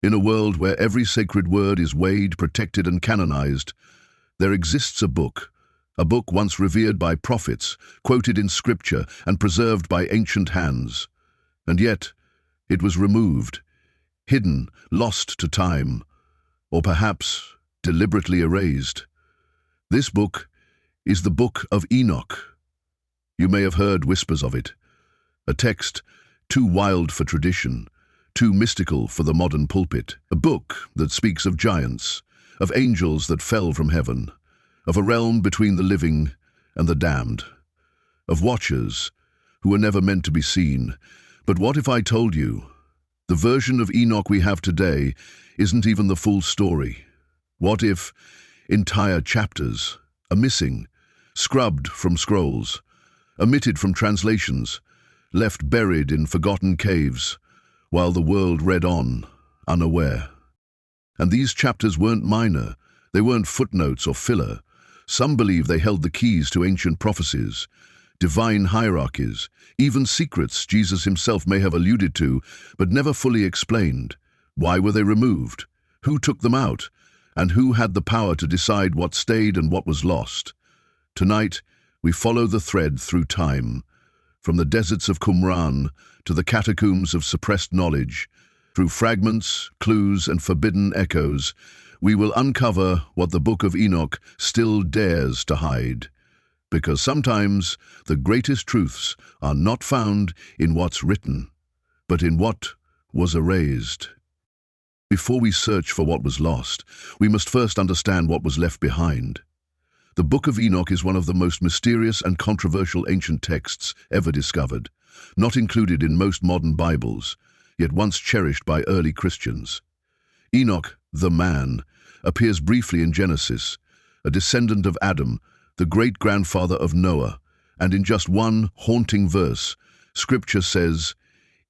In a world where every sacred word is weighed, protected, and canonized, there exists a book once revered by prophets, quoted in scripture, and preserved by ancient hands. And yet, it was removed, hidden, lost to time, or perhaps deliberately erased. This book is the Book of Enoch. You may have heard whispers of it, a text too wild for tradition, too mystical for the modern pulpit, a book that speaks of giants, of angels that fell from heaven, of a realm between the living and the damned, of watchers who were never meant to be seen. But what if I told you the version of Enoch we have today isn't even the full story? What if entire chapters are missing, scrubbed from scrolls, omitted from translations, left buried in forgotten caves, while the world read on, unaware? And these chapters weren't minor, they weren't footnotes or filler. Some believe they held the keys to ancient prophecies, divine hierarchies, even secrets Jesus himself may have alluded to, but never fully explained. Why were they removed? Who took them out? And who had the power to decide what stayed and what was lost? Tonight, we follow the thread through time, from the deserts of Qumran to the catacombs of suppressed knowledge. Through fragments, clues, and forbidden echoes, we will uncover what the Book of Enoch still dares to hide. Because sometimes the greatest truths are not found in what's written, but in what was erased. Before we search for what was lost, we must first understand what was left behind. The Book of Enoch is one of the most mysterious and controversial ancient texts ever discovered, not included in most modern Bibles, yet once cherished by early Christians. Enoch, the man, appears briefly in Genesis, a descendant of Adam, the great-grandfather of Noah, and in just one haunting verse, Scripture says,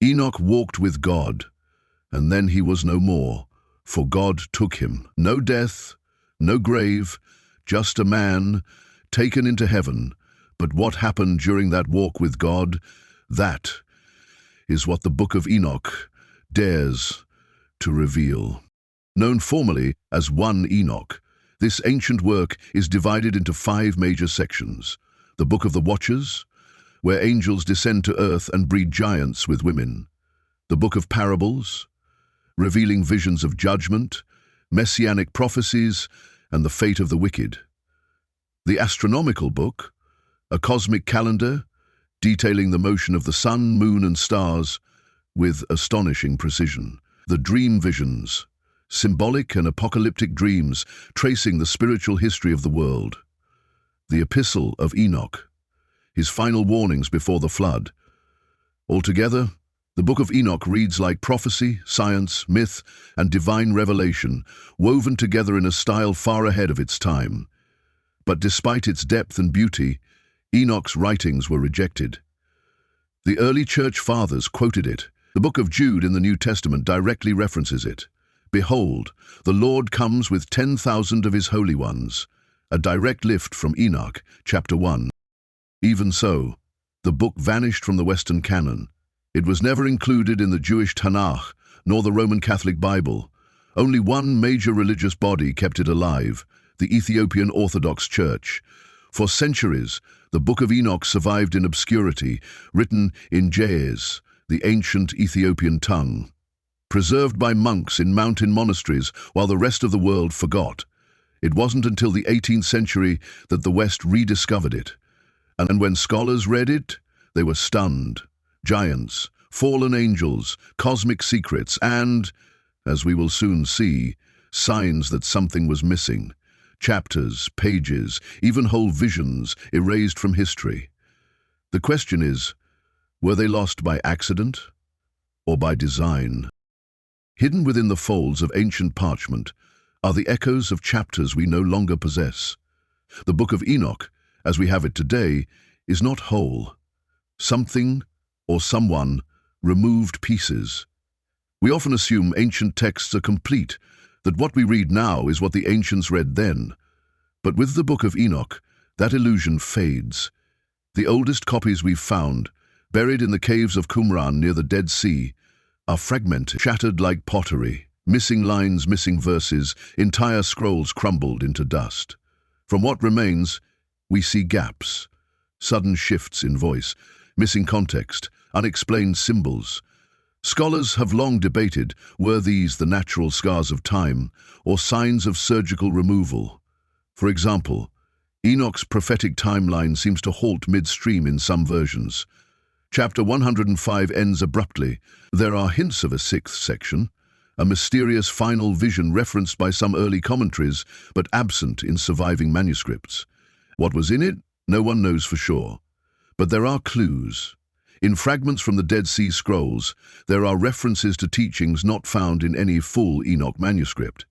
"Enoch walked with God, and then he was no more, for God took him." No death, no grave, just a man taken into heaven. But what happened during that walk with God, that is what the Book of Enoch dares to reveal. Known formally as 1 Enoch, this ancient work is divided into 5 major sections. The Book of the Watchers, where angels descend to earth and breed giants with women. The Book of Parables, revealing visions of judgment, messianic prophecies, and the fate of the wicked. The Astronomical Book, a cosmic calendar detailing the motion of the sun, moon, and stars with astonishing precision. The Dream Visions, symbolic and apocalyptic dreams tracing the spiritual history of the world. The Epistle of Enoch, his final warnings before the flood. Altogether, the Book of Enoch reads like prophecy, science, myth, and divine revelation, woven together in a style far ahead of its time. But despite its depth and beauty, Enoch's writings were rejected. The early church fathers quoted it. The book of Jude in the New Testament directly references it. "Behold, the Lord comes with 10,000 of his holy ones," a direct lift from Enoch, chapter 1. Even so, the book vanished from the Western canon. It was never included in the Jewish Tanakh, nor the Roman Catholic Bible. Only one major religious body kept it alive, the Ethiopian Orthodox Church. For centuries, the Book of Enoch survived in obscurity, written in Ge'ez, the ancient Ethiopian tongue. Preserved by monks in mountain monasteries while the rest of the world forgot. It wasn't until the 18th century that the West rediscovered it. And when scholars read it, they were stunned. Giants, fallen angels, cosmic secrets, and, as we will soon see, signs that something was missing. Chapters, pages, even whole visions erased from history. The question is, were they lost by accident or by design? Hidden within the folds of ancient parchment are the echoes of chapters we no longer possess. The Book of Enoch, as we have it today, is not whole. Something or someone removed pieces. We often assume ancient texts are complete, that what we read now is what the ancients read then. But with the Book of Enoch, that illusion fades. The oldest copies we've found, buried in the caves of Qumran near the Dead Sea, are fragmented, shattered like pottery. Missing lines, missing verses, entire scrolls crumbled into dust. From what remains, we see gaps, sudden shifts in voice, missing context, unexplained symbols. Scholars have long debated, were these the natural scars of time or signs of surgical removal? For example, Enoch's prophetic timeline seems to halt midstream in some versions. Chapter 105 ends abruptly. There are hints of a sixth section, a mysterious final vision referenced by some early commentaries, but absent in surviving manuscripts. What was in it? No one knows for sure. But there are clues. In fragments from the Dead Sea Scrolls, there are references to teachings not found in any full Enoch manuscript.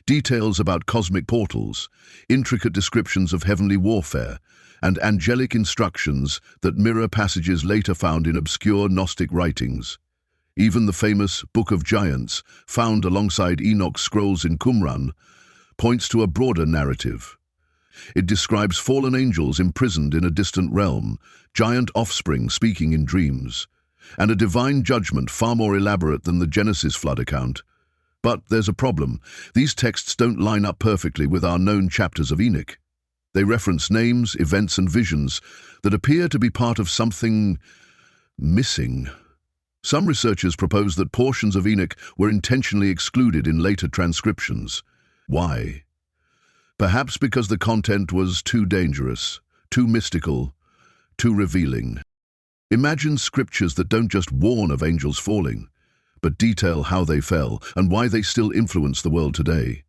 Details about cosmic portals, intricate descriptions of heavenly warfare, and angelic instructions that mirror passages later found in obscure Gnostic writings. Even the famous Book of Giants, found alongside Enoch's scrolls in Qumran, points to a broader narrative. It describes fallen angels imprisoned in a distant realm, giant offspring speaking in dreams, and a divine judgment far more elaborate than the Genesis flood account. But there's a problem. These texts don't line up perfectly with our known chapters of Enoch. They reference names, events, and visions that appear to be part of something missing. Some researchers propose that portions of Enoch were intentionally excluded in later transcriptions. Why? Perhaps because the content was too dangerous, too mystical, too revealing. Imagine scriptures that don't just warn of angels falling, but detail how they fell and why they still influence the world today.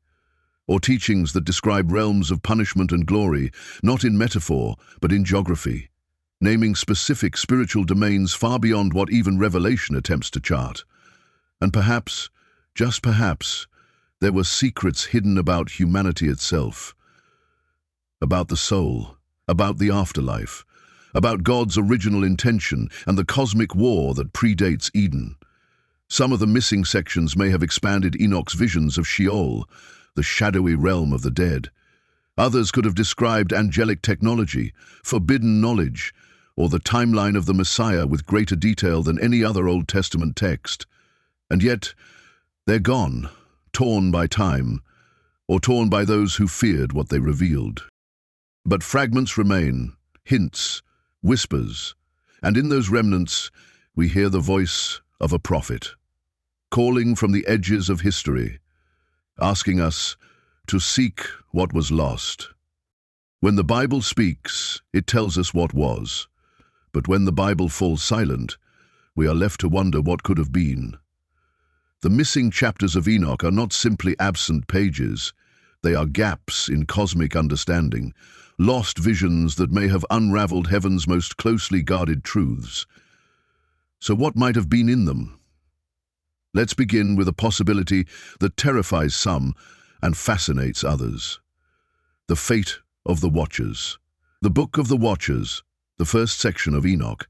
Or teachings that describe realms of punishment and glory, not in metaphor, but in geography, naming specific spiritual domains far beyond what even Revelation attempts to chart. And perhaps, just perhaps, there were secrets hidden about humanity itself, about the soul, about the afterlife, about God's original intention and the cosmic war that predates Eden. Some of the missing sections may have expanded Enoch's visions of Sheol, the shadowy realm of the dead. Others could have described angelic technology, forbidden knowledge, or the timeline of the Messiah with greater detail than any other Old Testament text. And yet, they're gone, torn by time, or torn by those who feared what they revealed. But fragments remain, hints, whispers, and in those remnants we hear the voice of a prophet, calling from the edges of history, asking us to seek what was lost. When the Bible speaks, it tells us what was, but when the Bible falls silent, we are left to wonder what could have been. The missing chapters of Enoch are not simply absent pages, they are gaps in cosmic understanding, lost visions that may have unraveled heaven's most closely guarded truths. So what might have been in them? Let's begin with a possibility that terrifies some and fascinates others. The fate of the Watchers. The Book of the Watchers, the first section of Enoch,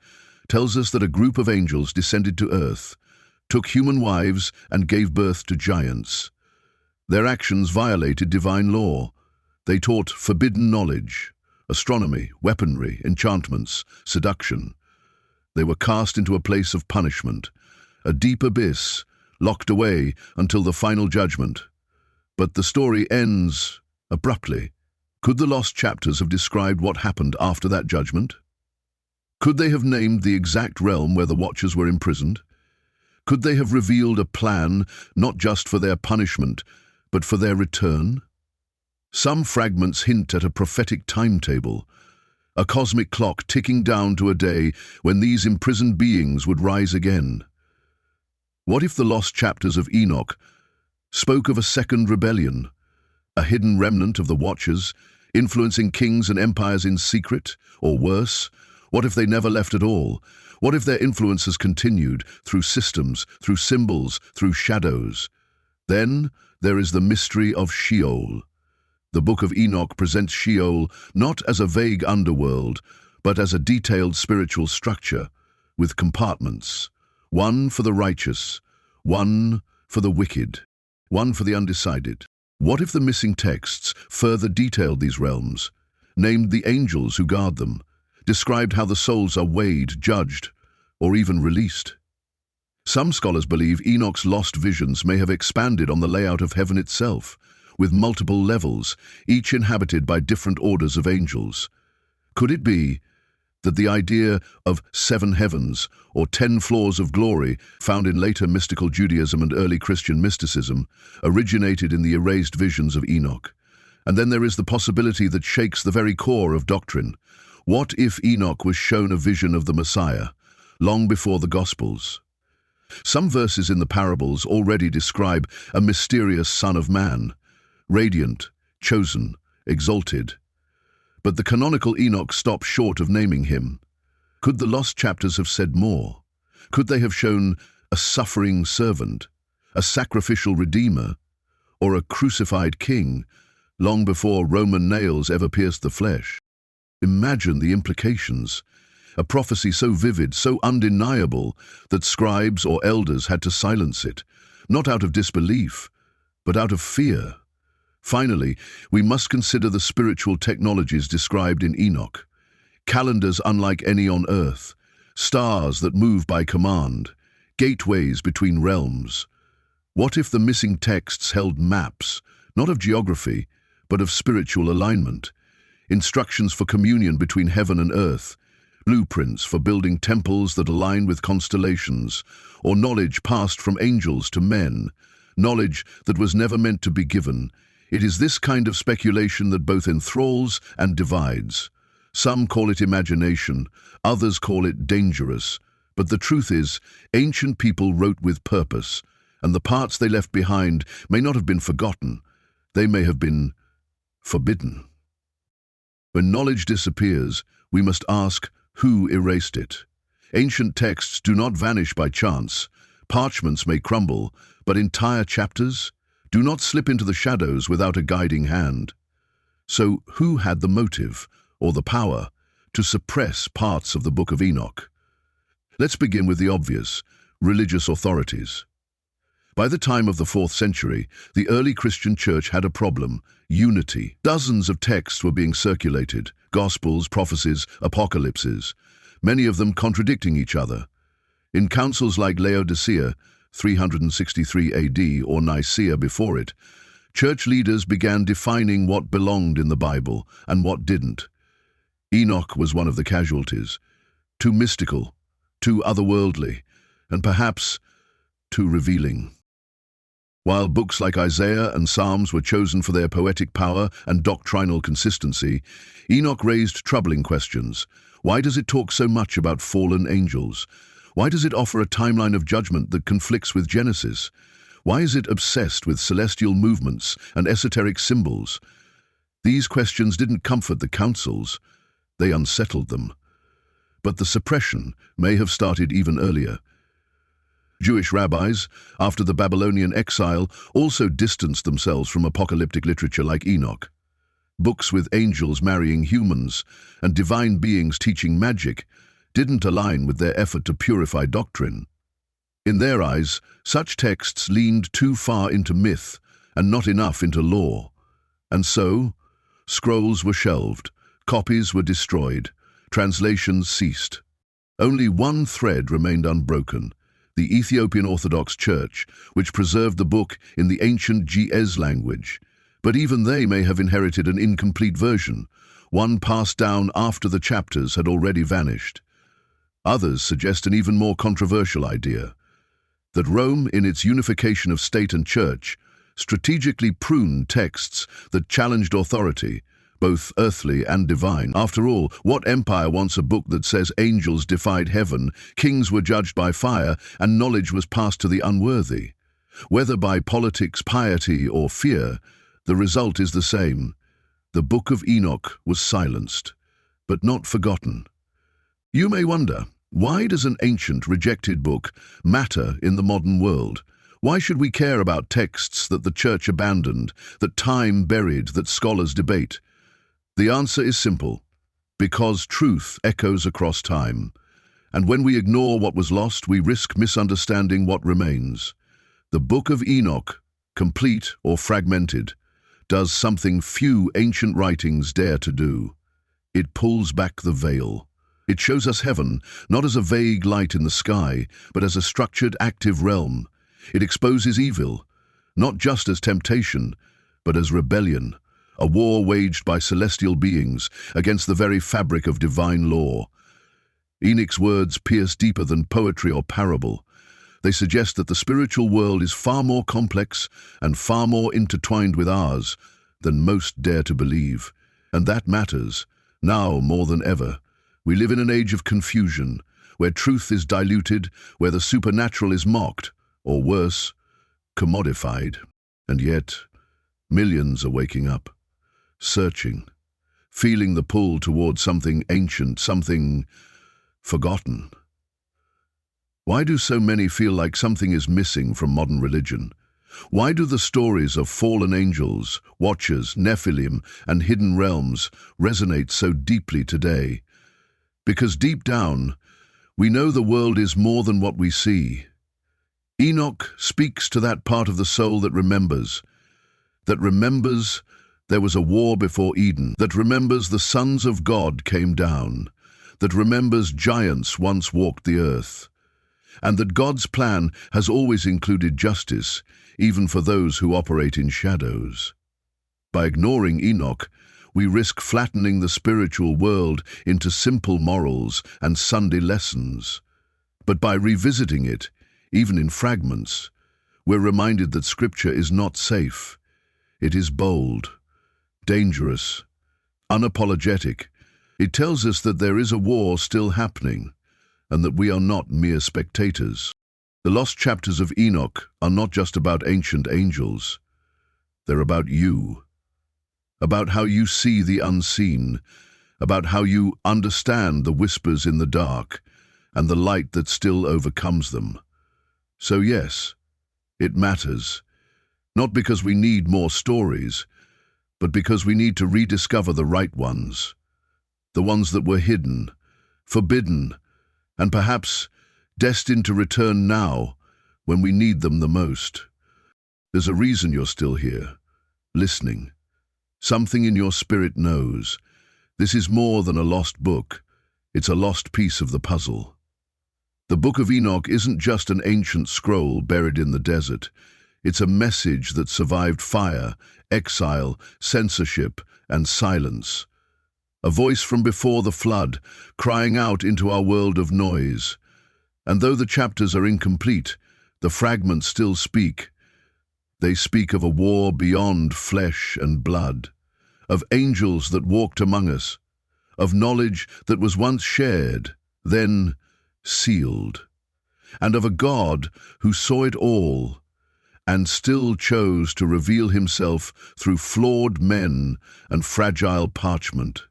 tells us that a group of angels descended to earth, took human wives and gave birth to giants. Their actions violated divine law. They taught forbidden knowledge, astronomy, weaponry, enchantments, seduction. They were cast into a place of punishment, a deep abyss, locked away until the final judgment. But the story ends abruptly. Could the lost chapters have described what happened after that judgment? Could they have named the exact realm where the Watchers were imprisoned? Could they have revealed a plan not just for their punishment, but for their return? Some fragments hint at a prophetic timetable, a cosmic clock ticking down to a day when these imprisoned beings would rise again. What if the lost chapters of Enoch spoke of a second rebellion, a hidden remnant of the Watchers, influencing kings and empires in secret, or worse? What if they never left at all? What if their influence has continued through systems, through symbols, through shadows? Then there is the mystery of Sheol. The Book of Enoch presents Sheol not as a vague underworld, but as a detailed spiritual structure, with compartments, one for the righteous, one for the wicked, one for the undecided. What if the missing texts further detailed these realms, named the angels who guard them, described how the souls are weighed, judged, or even released? Some scholars believe Enoch's lost visions may have expanded on the layout of heaven itself, with multiple levels, each inhabited by different orders of angels. Could it be that the idea of 7 heavens, or 10 floors of glory, found in later mystical Judaism and early Christian mysticism, originated in the erased visions of Enoch? And then there is the possibility that shakes the very core of doctrine. What if Enoch was shown a vision of the Messiah, long before the Gospels? Some verses in the parables already describe a mysterious Son of Man, radiant, chosen, exalted. But the canonical Enoch stops short of naming him. Could the lost chapters have said more? Could they have shown a suffering servant, a sacrificial redeemer, or a crucified king, long before Roman nails ever pierced the flesh? Imagine the implications. A prophecy so vivid, so undeniable, that scribes or elders had to silence it, not out of disbelief, but out of fear. Finally, we must consider the spiritual technologies described in Enoch. Calendars unlike any on earth, stars that move by command, gateways between realms. What if the missing texts held maps, not of geography, but of spiritual alignment? Instructions for communion between heaven and earth, blueprints for building temples that align with constellations, or knowledge passed from angels to men, knowledge that was never meant to be given. It is this kind of speculation that both enthralls and divides. Some call it imagination, others call it dangerous. But the truth is, ancient people wrote with purpose, and the parts they left behind may not have been forgotten. They may have been forbidden. When knowledge disappears, we must ask, who erased it? Ancient texts do not vanish by chance. Parchments may crumble, but entire chapters do not slip into the shadows without a guiding hand. So who had the motive, or the power, to suppress parts of the Book of Enoch? Let's begin with the obvious: religious authorities. By the time of the 4th century, the early Christian church had a problem: unity. Dozens of texts were being circulated: Gospels, prophecies, apocalypses, many of them contradicting each other. In councils like Laodicea, 363 AD, or Nicaea before it, church leaders began defining what belonged in the Bible and what didn't. Enoch was one of the casualties. Too mystical, too otherworldly, and perhaps too revealing. While books like Isaiah and Psalms were chosen for their poetic power and doctrinal consistency, Enoch raised troubling questions. Why does it talk so much about fallen angels? Why does it offer a timeline of judgment that conflicts with Genesis? Why is it obsessed with celestial movements and esoteric symbols? These questions didn't comfort the councils, they unsettled them. But the suppression may have started even earlier. Jewish rabbis, after the Babylonian exile, also distanced themselves from apocalyptic literature like Enoch. Books with angels marrying humans and divine beings teaching magic didn't align with their effort to purify doctrine. In their eyes, such texts leaned too far into myth and not enough into law. And so, scrolls were shelved, copies were destroyed, translations ceased. Only one thread remained unbroken: the Ethiopian Orthodox Church, which preserved the book in the ancient Ge'ez language. But even they may have inherited an incomplete version, one passed down after the chapters had already vanished. Others suggest an even more controversial idea: that Rome, in its unification of state and church, strategically pruned texts that challenged authority, both earthly and divine. After all, what empire wants a book that says angels defied heaven, kings were judged by fire, and knowledge was passed to the unworthy? Whether by politics, piety, or fear, the result is the same. The Book of Enoch was silenced, but not forgotten. You may wonder, why does an ancient, rejected book matter in the modern world? Why should we care about texts that the church abandoned, that time buried, that scholars debate? The answer is simple: because truth echoes across time. And when we ignore what was lost, we risk misunderstanding what remains. The Book of Enoch, complete or fragmented, does something few ancient writings dare to do. It pulls back the veil. It shows us heaven not as a vague light in the sky, but as a structured, active realm. It exposes evil, not just as temptation, but as rebellion, a war waged by celestial beings against the very fabric of divine law. Enoch's words pierce deeper than poetry or parable. They suggest that the spiritual world is far more complex and far more intertwined with ours than most dare to believe. And that matters, now more than ever. We live in an age of confusion, where truth is diluted, where the supernatural is mocked, or worse, commodified. And yet, millions are waking up, searching, feeling the pull toward something ancient, something forgotten. Why do so many feel like something is missing from modern religion? Why do the stories of fallen angels, watchers, Nephilim, and hidden realms resonate so deeply today? Because deep down, we know the world is more than what we see. Enoch speaks to that part of the soul that remembers there was a war before Eden, that remembers the sons of God came down, that remembers giants once walked the earth, and that God's plan has always included justice, even for those who operate in shadows. By ignoring Enoch, we risk flattening the spiritual world into simple morals and Sunday lessons. But by revisiting it, even in fragments, we're reminded that Scripture is not safe. It is bold, dangerous, unapologetic. It tells us that there is a war still happening, and that we are not mere spectators. The lost chapters of Enoch are not just about ancient angels. They're about you. About how you see the unseen, about how you understand the whispers in the dark and the light that still overcomes them. So yes, it matters, not because we need more stories, but because we need to rediscover the right ones, the ones that were hidden, forbidden, and perhaps destined to return now when we need them the most. There's a reason you're still here, listening. Something in your spirit knows. This is more than a lost book. It's a lost piece of the puzzle. The Book of Enoch isn't just an ancient scroll buried in the desert. It's a message that survived fire, exile, censorship, and silence. A voice from before the flood, crying out into our world of noise. And though the chapters are incomplete, the fragments still speak. They speak of a war beyond flesh and blood, of angels that walked among us, of knowledge that was once shared, then sealed, and of a God who saw it all and still chose to reveal himself through flawed men and fragile parchment.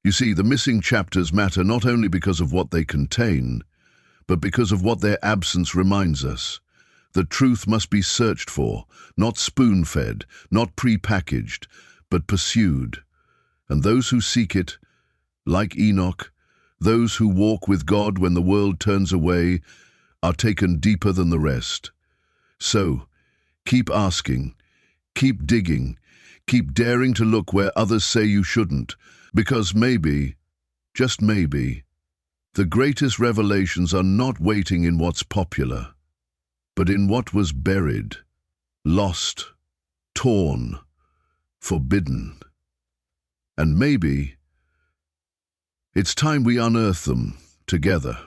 You see, the missing chapters matter not only because of what they contain, but because of what their absence reminds us. The truth must be searched for, not spoon-fed, not pre-packaged, but pursued. And those who seek it, like Enoch, those who walk with God when the world turns away, are taken deeper than the rest. So, keep asking, keep digging, keep daring to look where others say you shouldn't, because maybe, just maybe, the greatest revelations are not waiting in what's popular, but in what was buried, lost, torn, forbidden. And maybe it's time we unearth them together.